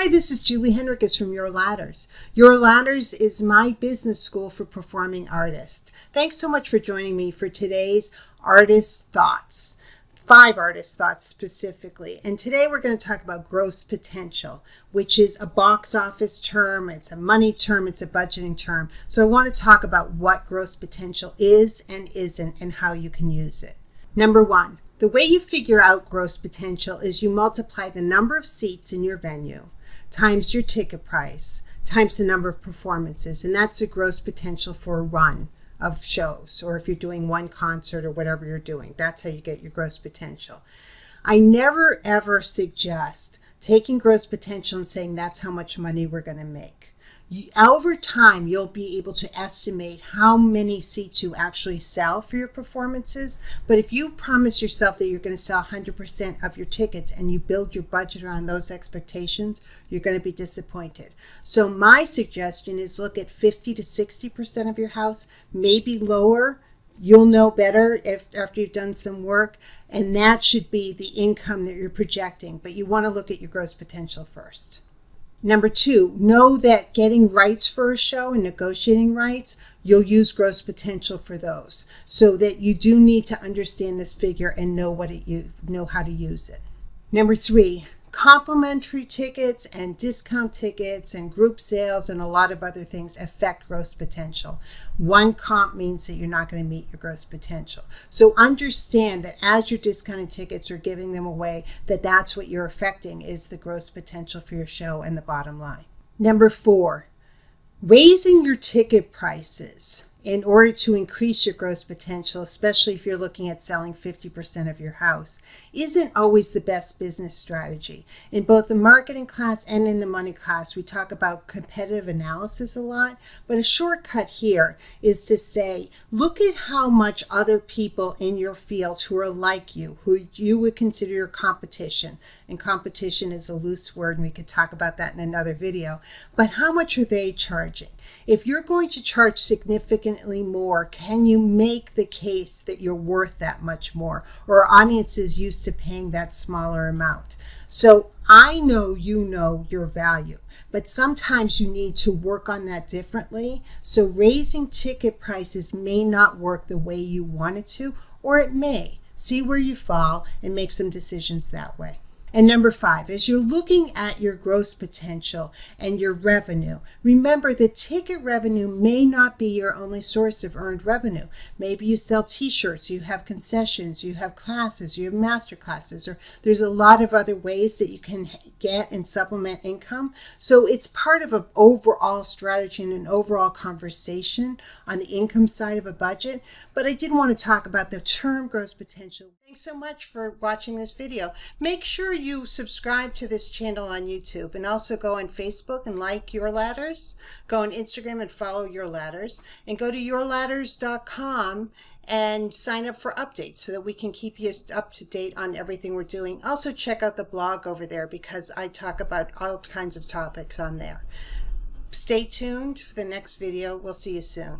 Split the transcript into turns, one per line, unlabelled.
Hi, this is Julie Hennrikus from Your Ladders. Your Ladders is my business school for performing artists. Thanks so much for joining me for today's Artist Thoughts. 5 artist thoughts specifically. And today we're going to talk about gross potential, which is a box office term, it's a money term, it's a budgeting term. So I want to talk about what gross potential is and isn't and how you can use it. Number 1, the way you figure out gross potential is you multiply the number of seats in your venue times your ticket price times the number of performances, and that's a gross potential for a run of shows, or if you're doing one concert or whatever you're doing, that's how you get your gross potential. I never ever suggest taking gross potential and saying that's how much money we're going to make. Over time, you'll be able to estimate how many seats you actually sell for your performances. But if you promise yourself that you're going to sell 100% of your tickets and you build your budget around those expectations, you're going to be disappointed. So my suggestion is look at 50 to 60% of your house, maybe lower. You'll know better after you've done some work, and that should be the income that you're projecting. But you want to look at your gross potential first. Number 2, know that getting rights for a show and negotiating rights, you'll use gross potential for those. So that you do need to understand this figure and know how to use it. Number 3, complimentary tickets and discount tickets and group sales and a lot of other things affect gross potential. One comp means that you're not going to meet your gross potential. So understand that as you're discounting tickets or giving them away, that's what you're affecting is the gross potential for your show and the bottom line. Number 4, raising your ticket prices in order to increase your gross potential, especially if you're looking at selling 50% of your house, isn't always the best business strategy. In both the marketing class and in the money class, we talk about competitive analysis a lot, but a shortcut here is to say, look at how much other people in your field who are like you, who you would consider your competition, and competition is a loose word, and we could talk about that in another video, but how much are they charging? If you're going to charge significantly more, can you make the case that you're worth that much more? Or are audiences used to paying that smaller amount? So I know you know your value, but sometimes you need to work on that differently. So raising ticket prices may not work the way you want it to, or it may. See where you fall and make some decisions that way. And number 5, as you're looking at your gross potential and your revenue, remember that ticket revenue may not be your only source of earned revenue. Maybe you sell t-shirts, you have concessions, you have classes, you have master classes, or there's a lot of other ways that you can get and supplement income. So it's part of an overall strategy and an overall conversation on the income side of a budget. But I did want to talk about the term gross potential. Thanks so much for watching this video. Make sure you subscribe to this channel on YouTube, and also go on Facebook and like Your Ladders. Go on Instagram and follow Your Ladders, and go to yourladders.com and sign up for updates so that we can keep you up to date on everything we're doing. Also check out the blog over there because I talk about all kinds of topics on there. Stay tuned for the next video. We'll see you soon.